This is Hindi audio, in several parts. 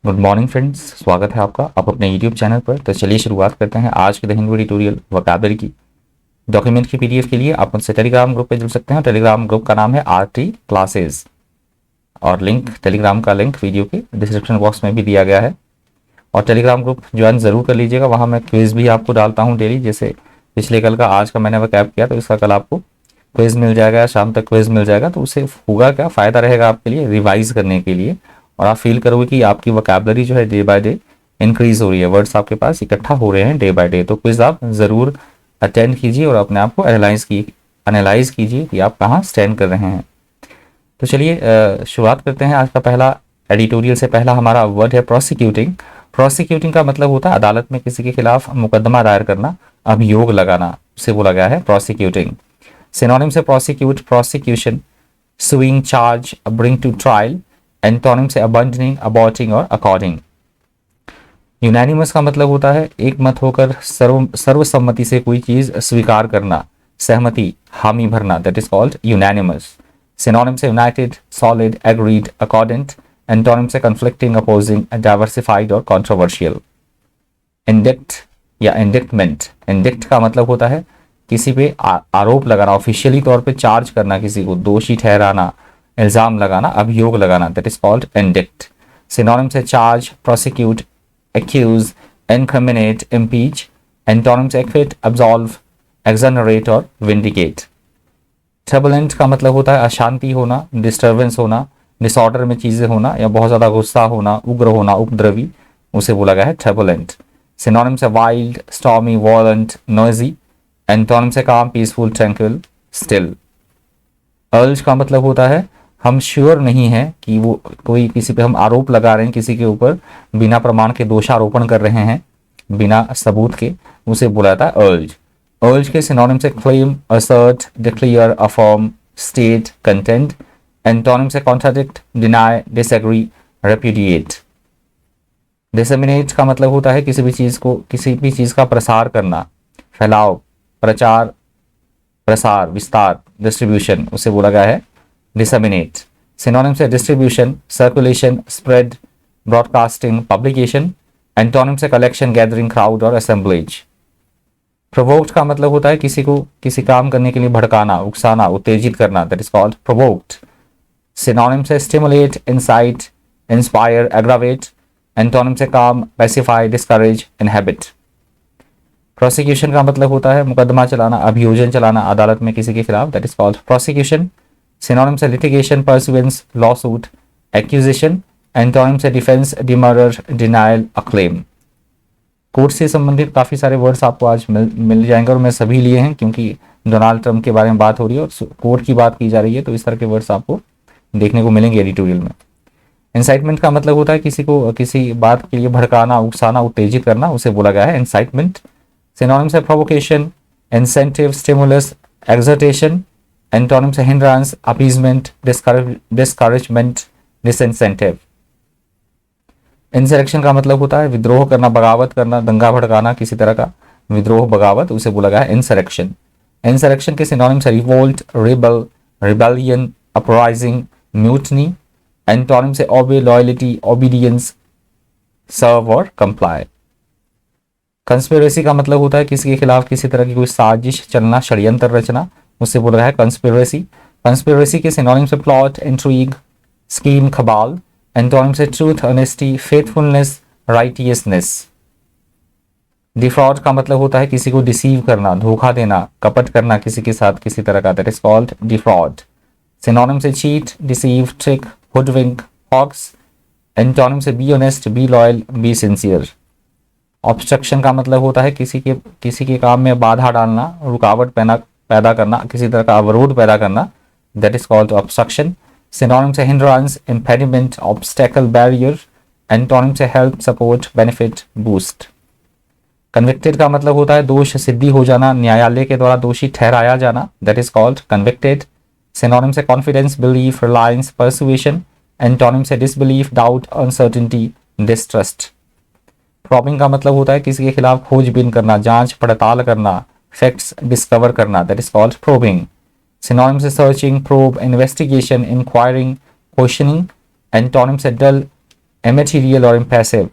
गुड मॉर्निंग फ्रेंड्स, स्वागत है आपका आप अपने यूट्यूब चैनल पर। तो चलिए शुरुआत करते हैं आज के द हिंदी ट्यूटोरियल वोकैबुलरी की। डॉक्यूमेंट की पीडीएफ के लिए आप मुझसे टेलीग्राम ग्रुप पे जुड़ सकते हैं। टेलीग्राम ग्रुप का नाम है आरटी क्लासेस और टेलीग्राम का लिंक वीडियो के डिस्क्रिप्शन बॉक्स में भी दिया गया है। और टेलीग्राम ग्रुप ज्वाइन ज़रूर कर लीजिएगा, वहाँ मैं क्विज़ भी आपको डालता हूँ डेली। जैसे पिछले कल का आज का मैंने वोकैब किया तो इसका कल आपको क्विज़ मिल जाएगा, शाम तक क्विज़ मिल जाएगा। तो उससे होगा क्या, फ़ायदा रहेगा आपके लिए रिवाइज करने के लिए, और आप फील करोगे कि आपकी वोकैबुलरी जो है डे बाय डे इंक्रीज हो रही है, वर्ड्स आपके पास इकट्ठा हो रहे हैं डे बाय डे। तो क्विज आप ज़रूर अटेंड कीजिए और अपने आप को एनालाइज कीजिए कि आप कहाँ स्टैंड कर रहे हैं। तो चलिए शुरुआत करते हैं। आज का पहला एडिटोरियल से पहला हमारा वर्ड है प्रोसिक्यूटिंग। प्रोसिक्यूटिंग का मतलब होता है अदालत में किसी के खिलाफ मुकदमा दायर करना, अभियोग लगाना, उसे बोला गया है प्रोसिक्यूटिंग। सिनोनिम से prosecute, prosecution, suing, charge, bring to trial. Antonym से अबंडनिंग, अबॉर्टिंग और अकॉर्डिंग। यूनानिमस का मतलब होता है एक मत होकर सर्वसम्मति से कोई चीज स्वीकार करना, सहमति, हामी भरना, that is called unanimous. Synonym से यूनाइटेड, सॉलिड, एग्रीड, अकॉर्डेंट। एंटोनिम से कन्फ्लिक्टिंग, अपोजिंग, डाइवर्सिफाइड और कॉन्ट्रोवर्शियल। इंडिक्ट या इंडिक्टमेंट। इंडिक्ट का मतलब होता है किसी पे आरोप लगाना, ऑफिशियली तौर पे चार्ज करना, किसी को दोषी ठहराना, इल्जाम लगाना, अभियोग लगाना, that is called indict. Synonym से charge, prosecute, accuse, incriminate, impeach. Antonym से एक्विट, अब्सॉल्व, एक्सोनरेट और विंडिकेट। ट्रबुलेंट का मतलब होता है अशांति होना, डिस्टर्बेंस होना, डिसऑर्डर में चीजें होना या बहुत ज्यादा गुस्सा होना, उग्र होना, उपद्रवी, उसे बोला गया है ट्रबुलेंट। सिनोनिम से वाइल्ड, स्टॉर्मी, वॉलेंट, नॉइजी। एंटोनिम से काम, पीसफुल, ट्रैंक्विल, स्टिल। अर्ज का मतलब होता है हम श्योर नहीं है कि वो कोई किसी पे हम आरोप लगा रहे हैं, किसी के ऊपर बिना प्रमाण के दोषारोपण कर रहे हैं, बिना सबूत के, उसे बोला जाता है अर्ज। अर्ज के सिनोनिम से claim, assert, declare, affirm, state, content. Antonym से contradict, deny, disagree, repudiate. Disseminate का मतलब होता है किसी भी चीज का प्रसार करना, फैलाव, प्रचार, प्रसार, विस्तार, डिस्ट्रीब्यूशन, उसे बोला गया है डिसेमिनेट। सिनोनिम से distribution, circulation, spread, broadcasting, publication. Antonym से कलेक्शन, गैदरिंग, क्राउड और असेंबलेज। प्रोवोक्ड का मतलब होता है किसी को किसी काम करने के लिए भड़काना, उकसाना, उत्तेजित करना, that is called provoked. Synonym से stimulate, incite, inspire, aggravate. Antonym से calm, pacify, discourage, inhabit. Prosecution का मतलब होता है मुकदमा चलाना, अभियोजन चलाना अदालत में किसी के खिलाफ, that is called prosecution. Synonym से litigation, pursuance, lawsuit, accusation. Antonym से defence, demurrer, denial, acclaim. Court से संबंधित काफ़ी सारे वर्ड्स आपको आज मिल जाएंगे और मैं सभी लिए हैं क्योंकि डोनाल्ड ट्रंप के बारे में बात हो रही है और कोर्ट की बात की जा रही है, तो इस तरह के वर्ड्स आपको देखने को मिलेंगे एडिटोरियल में। इंसाइटमेंट का मतलब होता है किसी को किसी बात के लिए भड़काना, उकसाना, उत्तेजित करना, उसे बोला गया है इंसाइटमेंट। सिनोनिम से प्रोवोकेशन, इंसेंटिव, स्टिमुलस, एक्सर्टेशन। एंटोनिम से hindrance, appeasement, discouragement, disincentive. Insurrection का मतलब होता है विद्रोह करना, बगावत करना, दंगा भड़काना, किसी तरह का विद्रोह, बगावत, उसे बोला गया है इंसरेक्शन। इंसरेक्शन के सिनोनिम से revolt, rebel, rebellion, uprising, mutiny. Antonym से ओबे, लॉयल्टी, ओबीडियंस, सर्व और कंप्लाई। कंस्पिरेसी का मतलब होता है किसी के खिलाफ किसी तरह की कोई साजिश चलना, षड्यंत्र रचना, उससे बोला गया है कंस्पिरेसी। कंस्पिरेसी के सिनोनिम से प्लॉट, इंट्रीग, स्कीम, खबाल। एंटोनिम से truth, honesty, faithfulness, righteousness. Defrauded का मतलब होता है किसी को डिसीव करना, धोखा देना, कपट करना किसी के साथ किसी तरह का, that is called defraud. Synonym से cheat, deceive, trick, hoodwink, hoax. Antonym से be honest, be loyal, be sincere. Obstruction का मतलब होता है किसी के काम में बाधा डालना, रुकावट पैदा करना, किसी तरह का अवरोध पैदा करना, that is called obstruction. Synonym से hindrance, impediment, obstacle, barrier. Antonym से help, support, benefit, boost. Convicted का मतलब होता है दोष सिद्धि हो जाना, न्यायालय के द्वारा दोषी ठहराया जाना, that is called convicted. Synonym से confidence, belief, reliance, persuasion. Antonym से disbelief, doubt, uncertainty, distrust. Probing का मतलब होता है किसी के खिलाफ खोजबीन करना, जांच पड़ताल करना, फैक्ट्स डिस्कवर करना, that is called probing. Synonym से searching, probe, investigation, inquiring, questioning. Antonym से डल, इमैटेरियल और इम्पैसिव।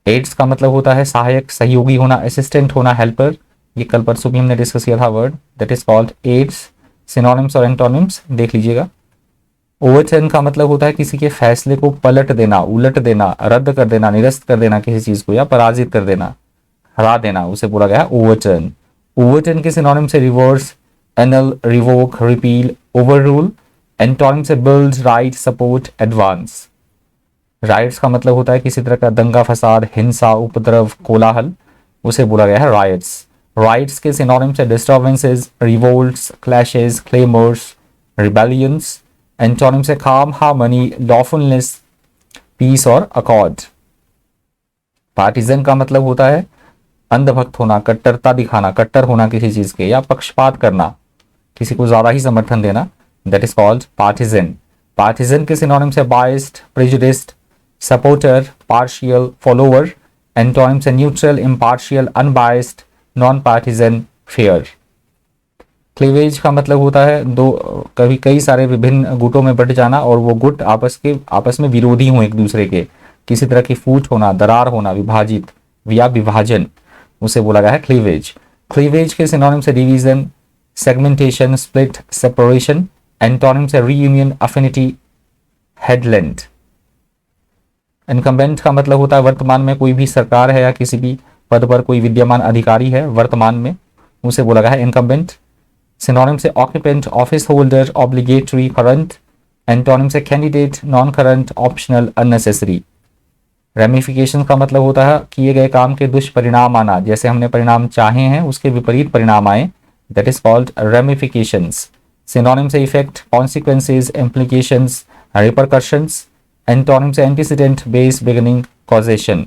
एड्स का मतलब होता है सहायक, सहयोगी होना, असिस्टेंट होना, हेल्पर। ये कल परसों भी हमने डिस्कस किया था word, that is called aids. Synonyms और एंटोनिम्स देख लीजिएगा। ओवरटर्न का मतलब होता है किसी के फैसले को पलट देना, उलट देना, रद्द कर देना, निरस्त कर देना किसी चीज को, या पराजित कर देना, हरा देना, उसे बोला गया ओवरटर्न। ओवरटर्न के सिनोनिम से reverse, annul, revoke, repeal, overrule. Antonym से build, right, support, advance. Rights का मतलब होता है किसी तरह का दंगा फसाद, हिंसा, उपद्रव, कोलाहल, उसे बोला गया है राइट्स। राइट्स के सिनोनिम से disturbances, revolts, clashes, claimers, rebellions. Antonym से काम, हार्मनी, लॉफुलनेस, पीस और अकॉर्ड। पार्टिजन का मतलब होता है अंधभक्त होना, कट्टरता दिखाना, कट्टर होना किसी चीज के, या पक्षपात करना, किसी को ज्यादा ही समर्थन देना, that is called partisan. Partisan के सिनोनिम से biased, prejudiced, supporter, partial, follower. Antonym से neutral, impartial, unbiased, non partisan, fair. Cleavage का मतलब होता है दो, कभी कई सारे विभिन्न गुटों में बंट जाना और वो गुट आपस में विरोधी हों एक दूसरे के, किसी तरह की फूट होना, दरार होना, विभाजित या विभाजन, उसे बोला गया है क्लीवेज। क्लीवेज के सिनोनिम से division, segmentation, split, separation. Antonym से रीयूनियन, अफिनिटी, हेडलैंड। इनकम्बेंट का मतलब होता है वर्तमान में कोई भी सरकार है या किसी भी पद पर कोई विद्यमान अधिकारी है वर्तमान में, उसे बोला गया है इनकम्बेंट। सिनोनिम से occupant, office holder, obligatory, current. Antonym से candidate, non current, optional, unnecessary. Ramification का मतलब होता है किए गए काम के दुष्परिणाम आना, जैसे हमने परिणाम चाहे हैं उसके विपरीत परिणाम आए, that is called ramifications. Synonym से effect, consequences, implications, repercussions. Antonym से antecedent, base, beginning, causation.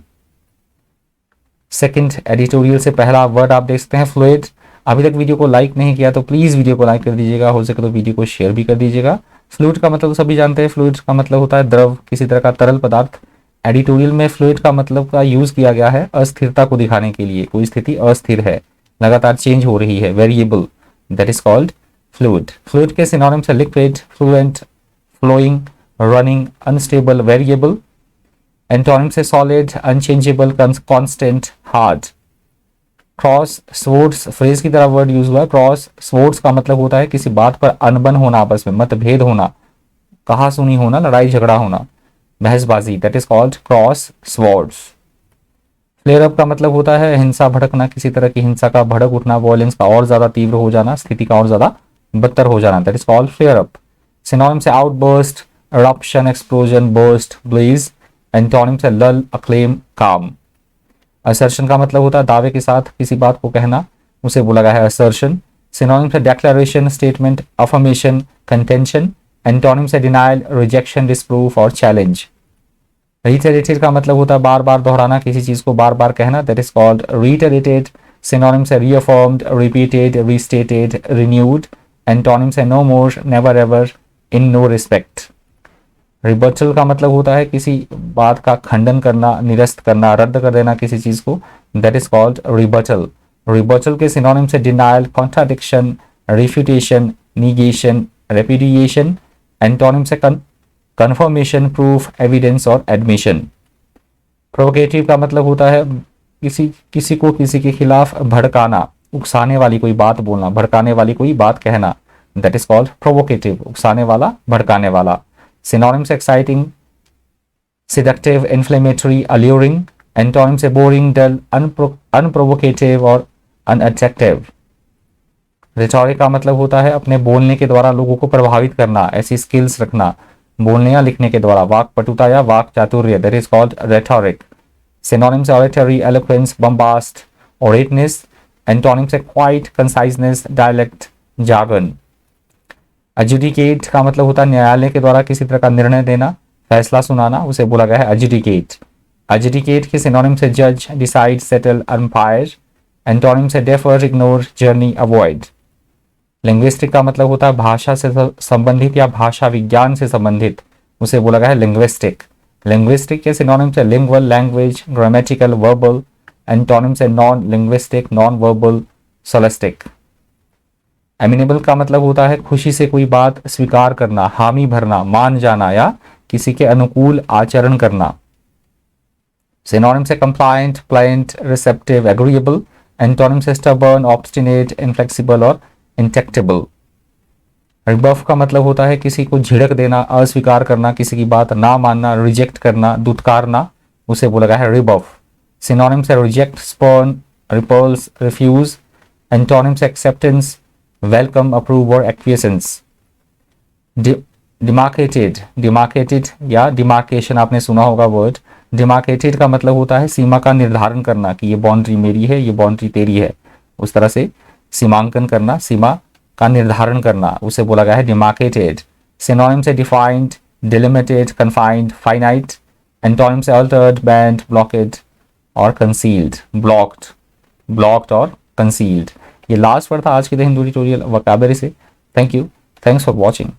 Second editorial से पहला वर्ड आप देख सकते हैं फ्लूइड। अभी तक वीडियो को लाइक नहीं किया तो प्लीज वीडियो को लाइक कर दीजिएगा, हो सके तो वीडियो को शेयर भी कर दीजिएगा। फ्लूइड का मतलब सभी जानते हैं, फ्लूइड का मतलब होता है द्रव, किसी तरह का तरल पदार्थ। एडिटोरियल में फ्लूइड का मतलब का यूज किया गया है अस्थिरता को दिखाने के लिए, कोई स्थिति अस्थिर है, लगातार चेंज हो रही है, variable, that is called fluid. Fluid के सिनोनिम से liquid, fluent, flowing, running, unstable, variable. Antonym से solid, unchangeable, constant, hard. Cross swords phrase की तरह वर्ड यूज हुआ है। क्रॉस स्वॉर्ड्स का मतलब होता है किसी बात पर अनबन होना, आपस में मतभेद होना, कहा सुनी होना, लड़ाई झगड़ा होना, बहसबाजी, that is called cross swords. Flare up का मतलब होता है हिंसा भड़कना, किसी तरह की हिंसा का भड़क उठना, वॉयलेंस का और ज्यादा तीव्र हो जाना, स्थिति का और ज्यादा बदतर हो जाना, that is called flare up. Synonym से outburst, eruption, explosion, burst, blaze। Antonym से लल, अक्लेम, काम। असर्शन का मतलब होता है दावे के साथ किसी बात को कहना, उसे बोला गया है असर्शन। सिनोनिम से declaration, statement, affirmation, contention. Antonym से डिनायल, रिजेक्शन, डिसप्रूफ और चैलेंज। रिटरेटेड का मतलब होता है बार बार दोहराना, किसी चीज को बार बार कहना, that is called reiterated. Synonym से reaffirmed, repeated, restated, renewed. Antonym से no more, never ever, in no respect. Rebuttal का मतलब होता है किसी बात का खंडन करना, निरस्त करना, रद्द कर देना किसी चीज को, that is called rebuttal. Rebuttal के सिनोनिम से denial, contradiction, refutation, negation, repudiation. Antonym से कंफर्मेशन, प्रूफ, एविडेंस और एडमिशन। प्रोवोकेटिव का मतलब होता है किसी को किसी के खिलाफ भड़काना, उकसाने वाली कोई बात बोलना, भड़काने वाली कोई बात कहना, दैट इज कॉल्ड प्रोवोकेटिव, उकसाने वाला, भड़काने वाला। सिनोनिम से एक्साइटिंग, सिडक्टिव, इन्फ्लेमेटरी, अल्यूरिंग। एंटोनिम से बोरिंग, डल, अनप्रोवोकेटिव और अनअट्रैक्टिव। रिटोरिक का मतलब होता है अपने बोलने के द्वारा लोगों को प्रभावित करना, ऐसी स्किल्स रखना, बोलने या लिखने के द्वारा, वाक पटुता या वाक चातुर्य, that is called rhetoric. Synonym से oratory, eloquence, bombast, ornateness. Antonym से quiet, conciseness, dialect, jargon. Adjudicate का मतलब होता है न्यायालय के द्वारा किसी तरह का निर्णय देना, फैसला सुनाना, उसे बोला गया है एजुडिकेट। एजुडिकेट के सिनोनिम से जज, डिसाइड, सेटल, अंपायर। एंटोनिम से defer, ignore, journey, avoid. Linguistic का मतलब होता है भाषा से संबंधित या भाषा विज्ञान से संबंधित, उसे बोला गया है लिंग्विस्टिक। लिंग्विस्टिक के सिनोनिम से lingual, language, grammatical, verbal. Antonym से non linguistic, non verbal, solecistic. Amenable का मतलब होता है खुशी से कोई बात स्वीकार करना, हामी भरना, मान जाना या किसी के अनुकूल आचरण करना। सिनोनिम से compliant, plaint, receptive, agreeable. Antonym से स्टबर्न, ऑब्स्टिनेट, इनफ्लेक्सिबल और इंटेक्टेबल। रिबफ का मतलब होता है किसी को झिड़क देना, अस्वीकार करना, किसी की बात ना मानना, रिजेक्ट करना, दुत्कारना, उसे बोला गया है रिबफ। सिनोनिम से reject, spurn, ripples, refuse. Antonym से एक्सेप्टेंस, वेलकम, अप्रूव और एक्विएसेंस। डिमार्केटेड, डिमार्केटेड या डिमार्केशन आपने सुना होगा वर्ड। डिमार्केटेड का मतलब होता है सीमा का निर्धारण करना कि ये बाउंड्री मेरी है, ये बाउंड्री तेरी है, उस तरह से सीमांकन करना, सीमा का निर्धारण करना, उसे बोला गया है डिमार्केटेड। सिनोनिम से defined, delimited, confined, finite. Antonym से अल्टर्ड, बैंड, ब्लॉकेड और कंसील्ड, ब्लॉक्ड, ब्लॉक्ड और कंसील्ड। ये लास्ट वर्ड था आज के द हिंदू ट्यूटोरियल वोकैबुलरी से। Thank you, thanks for watching.